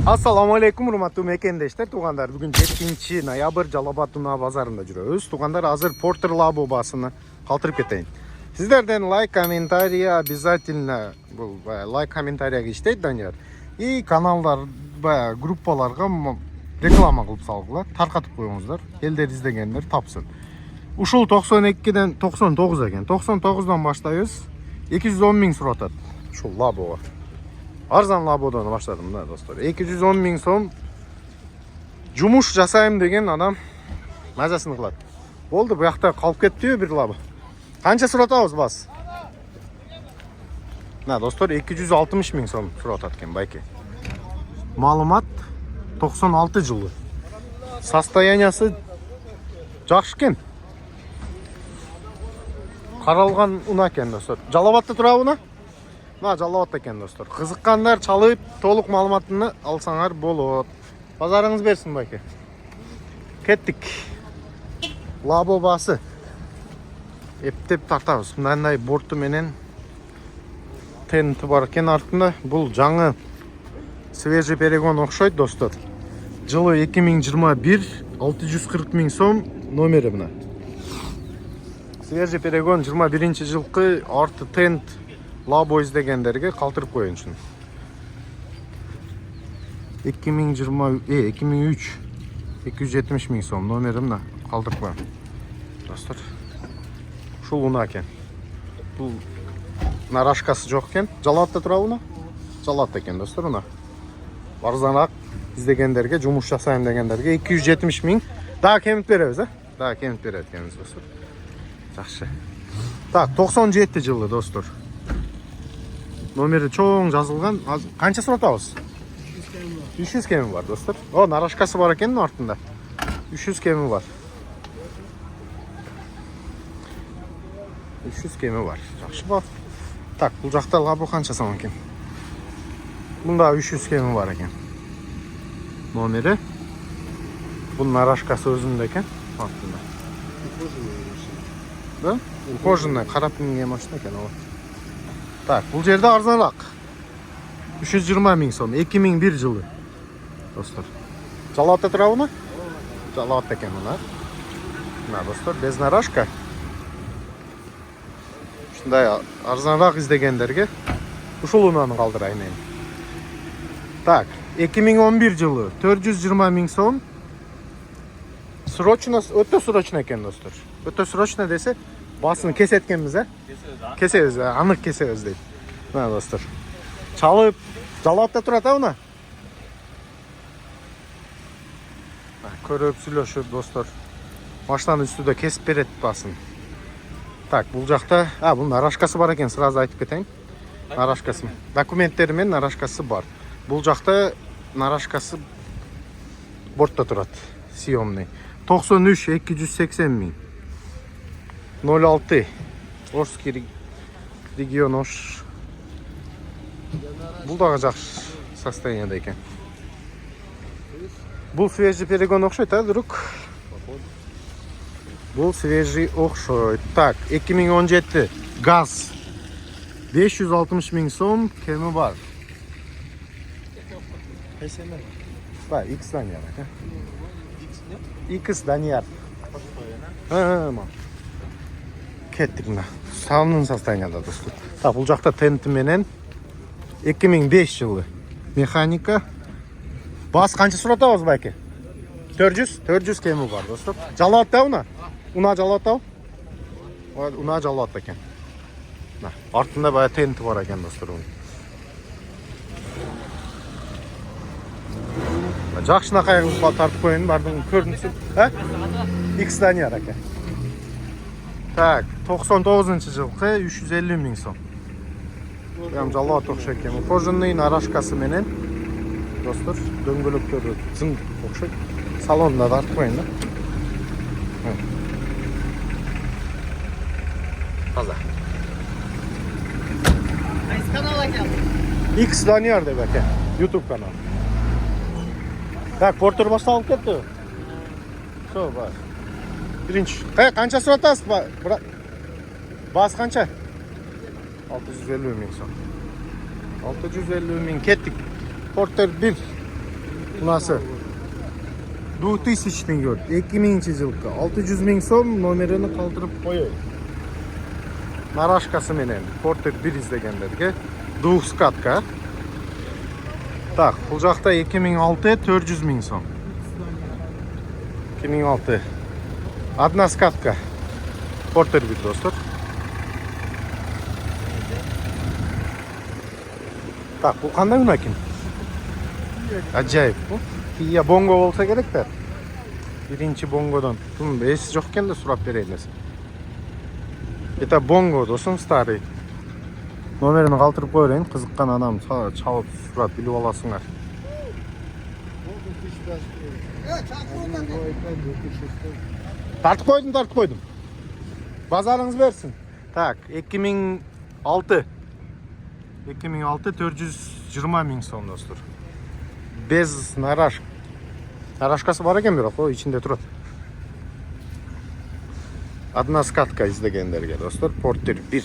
Assalamu alaikum урматтуу мекендештер, туугандар. Бүгүн 7-ноябрь Жалал Абад Унаа базарында жүрөбүз. Туугандар, азыр Портер Лабо басына калтырып кетейин. Сиздерден лайк, комментарий обязательно. Бул лайк, комментарийге иштейт Данияр. И каналдар, группаларга реклама кылып салгыла, таркатып коюңуздар. Элдер издегендер тапсын. Ушул 92ден 99 экен. 99дан баштайбыз. 210 миң суратат. Ушул Лабога. Арзан Лабодан баштадым да, достор. 210 миң сом жумуш жасайм деген адам мазасын кылат. Болду, бу жакта калып кетти бир лабо. Канча суратабыз бас? На, достор, 260 миң сом суратат экен байке. Маалымат 96 жылы. Состояниясы жакшы экен. Каралган уна экен, достор. Жалал Абадта турабы уна? На, Жалал Абадта экен, достор. Кызыккандар чалып, толук маалыматын алсаңар болот. Базарыңыз берсин байке. Кеттик. Лабо басы. Эптеп тартабыз. Мындай борту менен тенти бар экен артында. Бул жаңы свежий перегон окшойт, достор. Жылы 2021, 640 миң сом номери мына. Свежий перегон 21 жылкы арты тент Лабо издегендерге калтырып коюн үчүн. 2003 270 миң сом номери мына калтырып коюн. Достор. Ушул уна экен. Бул нарашкасы жок экен. Жалал Абадта турабы уна? Жалал Абадта экен, достор, уна. Арзаныраак издегендерге, жумуш жасайм дегендерге 270 миң. Дагы кемип беребиз, Дагы кемип берет экенбиз, достор. Жакшы. Так, 97 жылы, достор. Номери чоң жазылган. Канча суратабыз? 300 кеми бар, достор. О, нарашкасы бар экен артында. 300 кеми бар. 300 кеми бар. Жакшы ба? Так, бул жакта лабо канча сом экен? Мында 300 кеми бар экен. Номери. Бул нарашкасы өзүндө экен артында. Да? Кожаный, карап минген машина экен ал. Так, бул жерде арзаныраак. 320 миң сом, 2001 жылы. Достор. Жалал Абадта турабы мына? Жалал Абадта экен мына. Мына, достор, без нарашка. Ушундай арзаныраак издегендерге ушул унаны калтырайын эми. Так, 2011 жылы 420 миң сом. Срочно, өтө срочно экен, достор. Өтө срочно десе, басын кесеткенбиз, Кесебиз, анык кесебиз дейт. Мына, достор. Чалып, Жалал Абадта турат уна. Көрүп сүйлөшүп, достор. Машинанын үстүдө кесип берет басын. Так, бул жакта, бул нарашкасы бар экен, сразу айтып кетейин. Нарашкасы. Документтери менен нарашкасы бар. Бул жакта нарашкасы бортто турат. Съемный. 93 280 миң. 06 Орский регион Ош. Бул дагы жакшы состоянияда экен. Бул свежий перегон окшойт, друг? Бул свежий окшойт. Так, 2017 газ. 560 миң сом кеми бар. Ба, X Данияр, X Данияр. Кеттик мына. Самын состоянияда, достор. Так, бул жакта тенти менен 2005 жылы механика. Бас канча суратабыз байке? 400 кеми бар, достор. Жалал Абадта уна? Уна Жалал Абадта? Уна Жалал Абадта экен. На, артында бая тенти бар экен, достор. Жакшынакай кылып тартып коюн, бардын көрүнсүн. X Данияр экен. Так, 99 жылкы 350 миң сом. Прям Жалал Абадта окшойт экен. Кожаный нарашкасы менен, достор, дөңгөлөктөрү зың окшойт. Салонда тартып коюн да. Таза. Кайсы канал экен? X Данияр деп экен. YouTube канал. Так, Портер башталып кетти. Шо, бар. Биринчи. Канча суратасыз? Бас канча? 650 миң сом. 650 миң кеттик. Портер 1 Bunası 2000 gol. 2000 жылкы 600 000 сом номерини калтырып коёйт. Нарашкасы менен Porter 1 издегендерге двухскатка. Так, бул жакта 2006 400 000 сом. 2006. Одна скатка. Porter 1 достор. Так, бул кандай унаа экен? Ажайып бул. Кия бонго болса керек да. Биринчи бонгодон. Тум эси жок экен да сурап берейин десем. Это бонго досум старый. Номерин калтырып кое берейин. Кызыккан адам чалып сурап билип аласыңар. Тартып койдум. Базарыңыз берсин. Так, 2006. 2006 420 000 сом достор. Без нарашка. Нарашкасы бар экен бирок, о ичинде турат. Одна скатка издегендерге достор, Porter 1.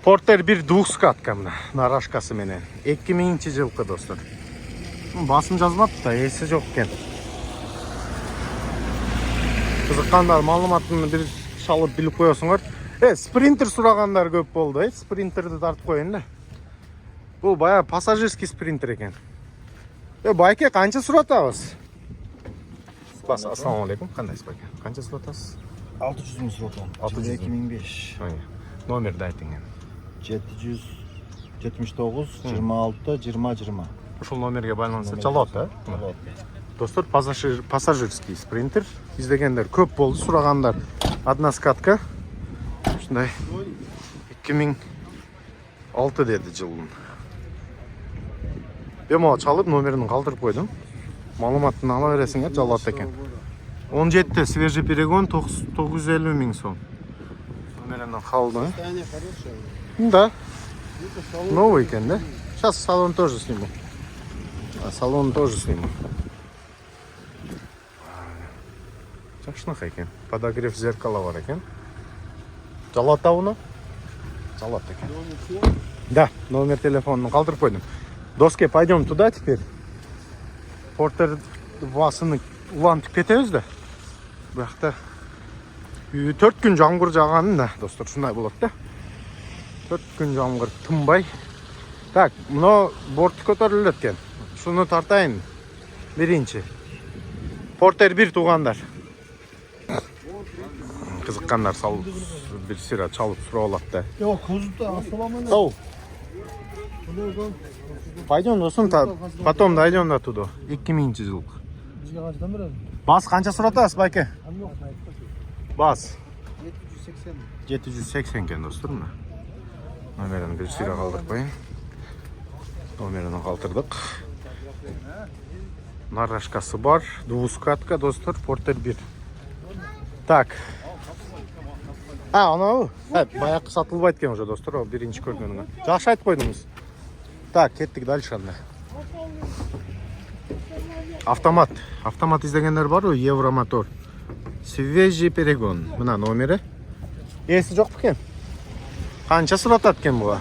Porter 1 двухскатка мына, нарашкасы менен. 2000 жылкы достор. Басым жазбапты да, эси жок экен. Кызыккандар маалыматын бир шалып билип коесуңар. Спринтер сурагандар көп болду, спринтерди тартып коеюн да. Бул бая пассажирский спринтер экен. Байке канча суратабыз? Бас, ассаламу алейкум. Кандайсыз байке? Канча суратасыз? 600 000 суратам. 2005. Номерди айтыңыз. 779 26 20 20. Ушул номерге байланышта чалат, да? Достор, пассажирский спринтер издегендер көп болду, сурагандар. Одна скатка. Ушундай 2006 деди жылын. Мен мага чалып номерин калтырып койдум. Маалыматын ала бересиңер, жалат экен. 17 свежий перегон 950 000 сом. Номеринен калды. Да. Новый экен, да? Сейчас салон тоже сниму. Салон тоже сниму. Жакшынакай экен. Подогрев зеркала бар экен. Жалат табына? Жалат экен. Да, номер телефонун калтырып койдум. Доске, пойдем туда теперь. Porter басыны улантып кетебиз да. Биракта 4 күн жамгыр жааган да, достор, ушундай болот да. 4 күн жамгыр тынбай. Так, мына борт көтөрүлөт экен. Шуну тартайын. Биринчи. Porter 1 туугандар. Кызыккандар салып бир сыра чалып сурап алат да. Yok, kuzda asalama ne? Ау. Пойдем, достум, потом дойдем до туда. 2000 жыл. Bizga qanchadan beradi? Бас канча суратасыз, байке? Ham yo'q, Бас 780. 780 экен, достор, мына. Номерин бир сыйра калтырып коеюн. Номерин калтырдык. Нарашкасы бар, двускатка, достор, Porter 1. Так. Анау, баякы сатылбайт экен уже, достор, о биринчи көргөнүңө. Жакшы айтып койдуңуз. Так, кеттик дальше анда. Автомат. Автомат издегендер бар, Евромотор. Свежий перегон. Мына номери. Эси жок бекен? Канча суратат экен буга?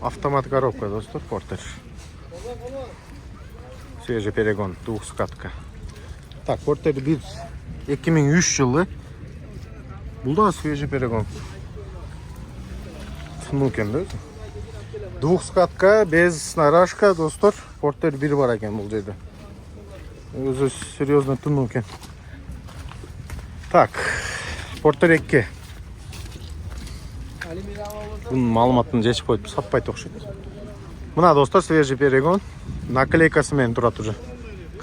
Автомат коробка, достор, Porter. Свежий перегон, двухскатка. Так, Porter 1 2003 жылы. Бул да свежий перегон. Тынуу экен да. Двухскатка, без нарашка, достор. Porter 1 бар экен бул жерде. Өзү серьезно тынуу экен. Так, Porter 2. Бунун маалыматын жечип коюп сатпайт окшойт. Мына достор, свежий перегон. Наклейкасы менен турат уже.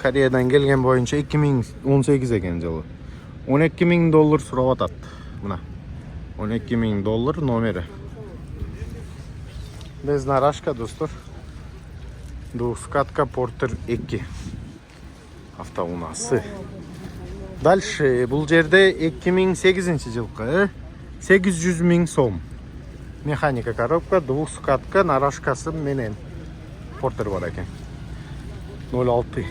Кореядан келген боюнча 2018 экен жылы. $12,000 сурап атат. Мына. $12,000 номери. Без нарашка, достор. Двускатка Porter 2. Автоунасы. Дальше бул жерде 2008 жылкы 800 000 сом. Механика коробка, двускатка, нарашкасы менен Porter бар экен. 06.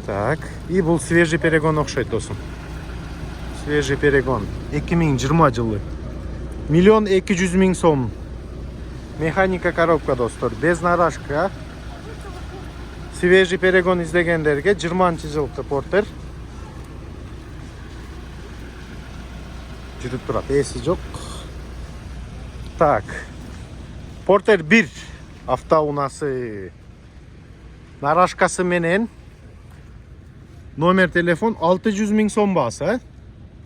Так, и бул свежий перегон окшойт, досум. Свежий перегон 2020 жылы. $1 200 000 сом. Mexanika коробка достор, без нарашка. Свежий перегон издегендерге 20-жылкы Портер. Жүрүп турат, эси жок. Так. Портер 1 автоунасы. Нарашкасы менен номер телефон 600 000 сом баасы,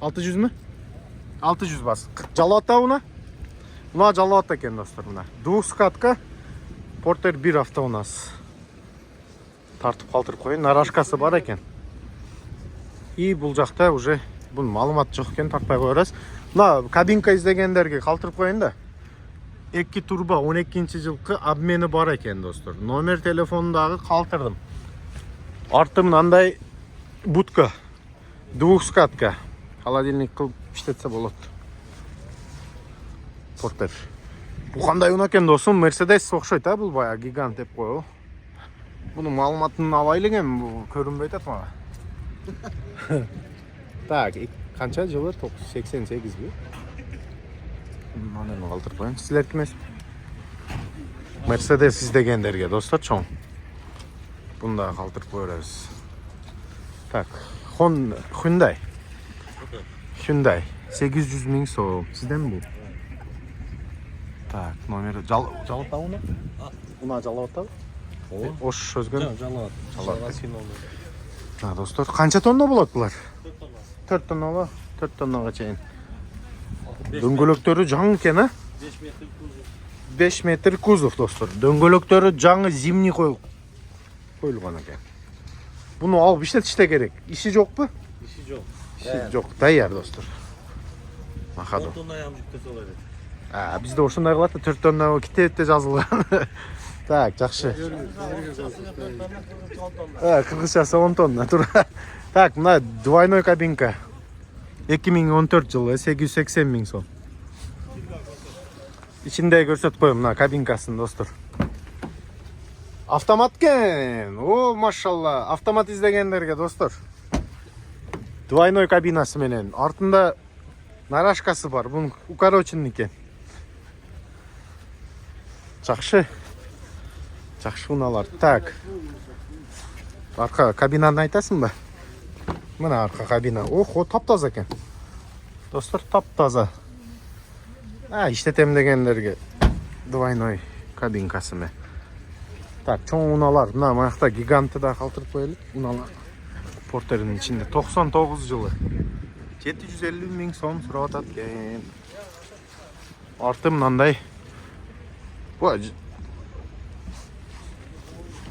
600 мü? 600 басы. Жалауатта уна? Мына жалауатта екен достар, мына. Двухскатка Портер 1 автоунасы. Тартып калтырып коюн, нарашкасы бар екен. И бул жакта уже бул маалымат жок екен, тартпай коербыз. Мына кабинка издегендерге калтырып коюн да. 2 турба 12-жылкы обмени бар екен достор. Номер телефондагы калтырдым. Арты мындай будка, двухскатка. Холодильник кылып иштетсе болот. Портер. Бул кандай унаа экен досум? Мерседес окшойт а, бул баягы гигант деп коебу. Бунун маалыматын алайлы экен, бул көрүнбөй атат мага. Так, канча жылы? 88бі? Номерин калтырып коюн. Силер кимесиз? Мерседес издегендерге достор, чоң. Буну да калтырып коербуз. Так, Hyundai. 800 000 сом. Сизден бул? Так, номери жалап уна? Уна жалап атабы? Ош сөзгөн? Жалат. Достор, канча тонна болот булар? 4 тонна ба? 4 тоннага чейин. Дөңгөлөктөрү жаңы экен, а? 5 метр кузов достор. Дөңгөлөктөрү жаңы зимний коюлган экен. Буну алып иштетиште керек. Иши жокпу? Иши жок. Иши жок, даяр достор. Махаду. 10 тонна ям жүктөсө болот. Бизде ошондой кылат да 4 тонна китепте жазылган. Так, жакшы. Кыргызчасы 10 тонна тура. Так, мына двойной кабинка. 2014 жылы 880 000 сом. Ичинде көрсөтүп коем мына кабинкасын достор. Автомат кен. О, машалла. Автомат издегендерге достор. Двойной кабинасы менен. Артында нарашкасы бар. Бун укороченный экен. Жакшы. Жакшы унаалар. Так. Арка кабинаны айтасыңбы? Мына арка кабина. Охо, таптаза экен. Достор, таптаза. Иштетем дегендерге двойной кабинкасы менен. Так, чоң унаалар. Мына маякта гиганты да калтырып коелу. Унаалар Портердин ичинде 99 жылы 750 000 сом сурап атат экен. Арты мындай.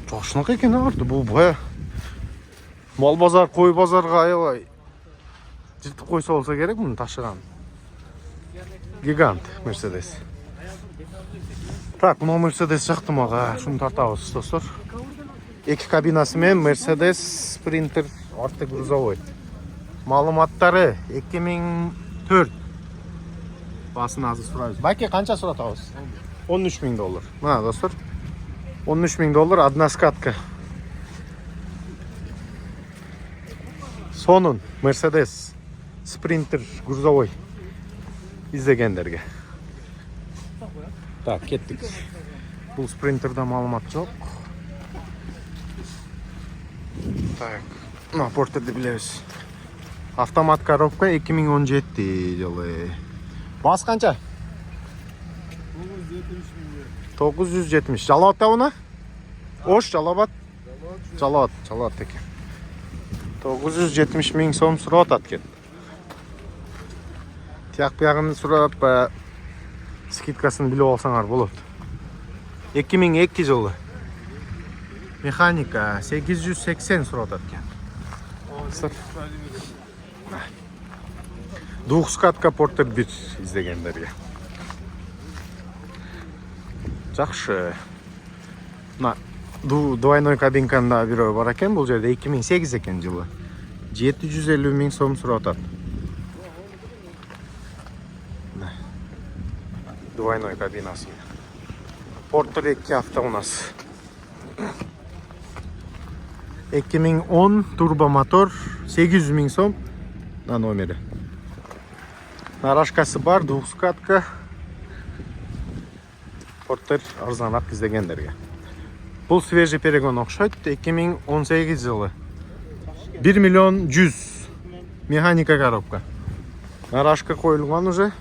Жакшынык экен арты. Бул бая мал базар, кой базарга аябай жыртып койсо болсо керек муну ташыган. Гигант Мерседес. Так, мына Мерседес жакты мага. Шуну тартабыз достор. 2 кабинасы менен Мерседес Спринтер арты грузовой. Маалыматтары 2004. Басын азыр сурайбыз. Баке канча суратабыз? 13 000 доллар. Мына достор. 13 000 доллар одна скатка. Сонун Мерседес Спринтер грузовой издегендерге. Так, кеттик. Бул Спринтерде маалымат жок. Так, мына Портерди билебиз. Автомат коробка 2017 жылы. Бас канча? 970. Жалауатта уна? Ош жалабат? Жалауат экен. 970 000 сом сурап атат экен. Тияк биягын сурап, скидкасын билип алсаңар болот. 2002 жылы. Механика 880 сурап атат экен. Двухскатка Портер 1 издегендерге. Жакшы. Мына двойной кабинканда бирөө бар экен, бул жерде 2008 экен жылы. 750 000 сом сурап атат. Двойной кабинасы. Портер 2 автоунасы. 2010 турбо мотор 800 000 сом на номере. Нарашкасы бар, двухскатка. Porter arзанырақ іздегендерге. Бұл свежий перегон окшойт. 2018 жылы. 1 миллион 100. Механика коробка. Нарашка қойылған уже.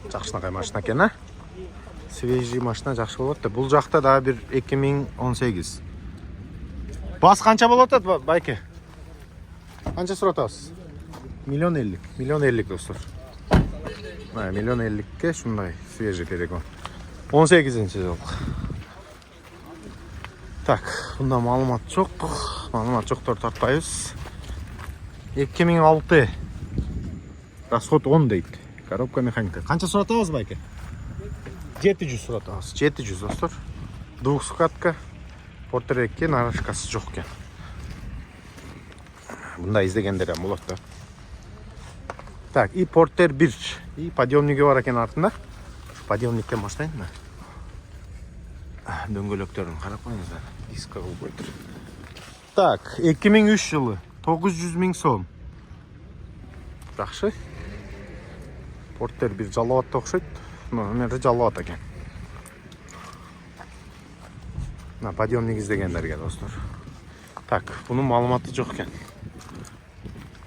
Жақшынақай машина екен, а? Свежий машина жақшы болады. Бұл жақта да бір 2018. Бас қанша болады, байке? Қанша сұратасыз? Миллион 50. Миллион 50 достар. Миллион 50-ке шундай свежий перегон. 18-ші жыл. Так, бұнда малымат жоқ. Малымат жоқтар тартпайыз. 2006. Расход 10 дейді. Коробка механика. Қанша сұратамыз, байке? 700 сұратамыз. 700 достар. Двухскатка. Porter 2 нарашкасы жоқ екен. Бұнда іздегендер болады да. Так, и Porter 1. И подъемнигі бар екен артында. Подъемниктен баштайын ба? Дөңгөлектерін қарап қойыңыздар. Дискі қылып қойдыр. Так, 2003 жылы 900 000 сом. Жақшы. Porter 1 жалауатта оқшайды. Мені жалауат екен. Подъемник іздегендерге достар. Так, бұның малыматы жоқ екен.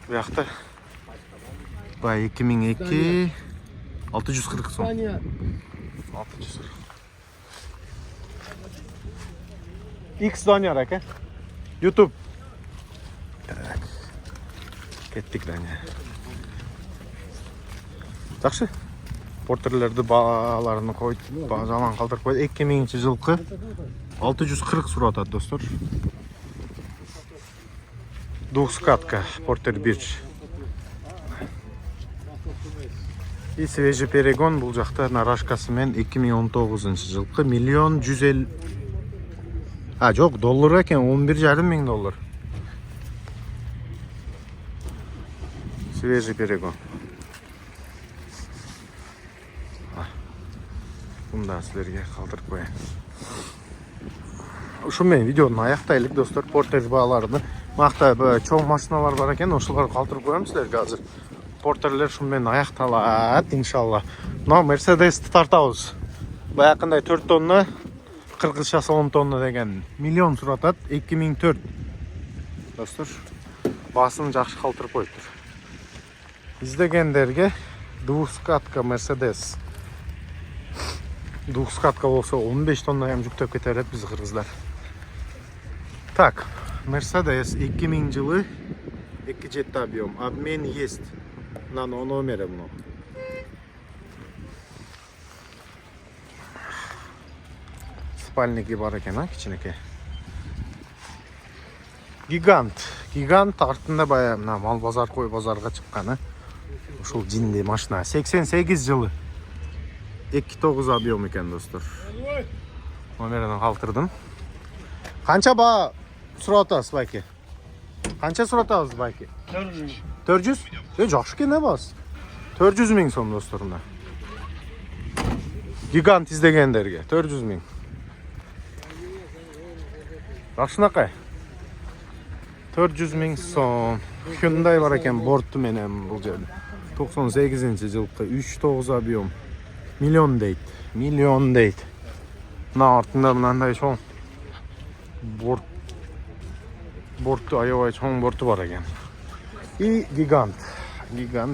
Бұл жақта 2002 640 сом. 640. X Данияр әке. YouTube. Так. Кеттік Данияр. Жақшы. Портерлерді бағаларını қойды. Жаман қалдырып қойды. 2000 жылқы 640 сұратады достар. Двухскатка. Porter 1. И свежий перегон бұл жақта нарашкасымен 2019 жылқы миллион 150. Жоқ, доллар екен, 11,5 мың доллар. Свежий перегон. Бұнда сілерге қалдырып қояйын. Ушумен видеоны аяқтайлық достар. Porter бағаларыны. Мақта чоң машиналар бар екен, ошылар қалдырып қоямын сілерге қазір. Porterler шумен аяқталады, иншалла. Мына Mercedes'ті тартауыз. Баяқындай 4 тонна, 40-шасы 10 тонна деген миллион сұратады. 2004. Достар, басын жақшы қалтырып қойыптыр. Іздегендерге двухскатка Mercedes. Двухскатка болса 15 тонна жүктеп кетер еді біз қырғыздар. Так, Mercedes 2000 жылы 2 жеті объем. Обмен есть. На номере много. Спальники бар екен, кичинекей. Гигант. Гигант артында бая мына мал базар, қой базарға шыққаны. Ушул жинди машина. 88 жылы. 2.9 объем екен достар. Номерін қалтырдым. Қанша ба сұратасыз байке? Қанша сұратасыз байке? 400? Жақшы екен бас. 400 000 сом достарына. Гигант іздегендерге 400 000. Жақшынақай. 400 000 сом. Hyundai бар екен борты менен бұл жерде. 98 жылқы 3.9 объем. Миллион дейді. Миллион дейді. Мына артында мынандай шоң борты, аябай чоң борты бар екен. И гигант. Гигант.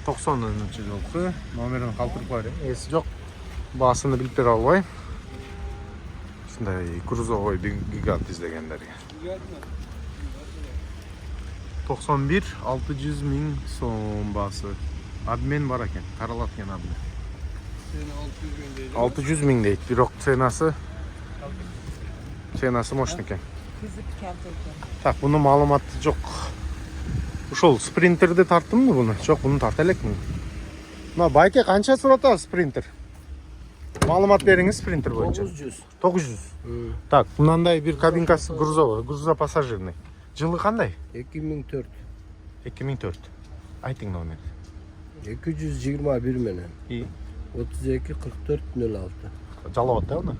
90-шы жылқы. Номерін қалтырып бар. Есі жоқ. Басыны біліп бере албай. Шындай грузовой гигант іздегендерге. 91 600 000 сом басы. Обмен бар екен. Таралаткен обмен. 600 000 дейді. Бирок ценасы мощный екен. Так, бұны малыматы жоқ. Ушол спринтерді тарттым мı бұны? Жоқ, бұны тарта элекмин. Мына байке қанша сұратасыз спринтер? Малымат беріңіз спринтер бойынша. 900. Так, мынандай бір кабинкасы грузопассажирный. Жылы қандай? 2004. 2004. Айтың номер. 221 менен. 32 44 06. Жалауат да оны?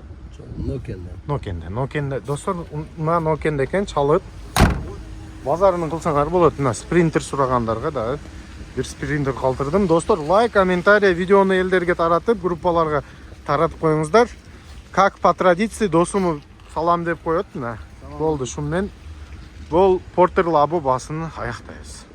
Нокенде. Нокенде. Достар, мына Нокенде екен чалып базарының кылсаңар болот. Мына спринтер сурагандарга да бир спринтер калтырдым. Достор, лайк, комментарий, видеону элдерге таратып, группаларга таратып коюңуздар. Как по традиции досуму салам деп коет. Мына болду, шуну менен бул Porter Labo басын аяктайбыз.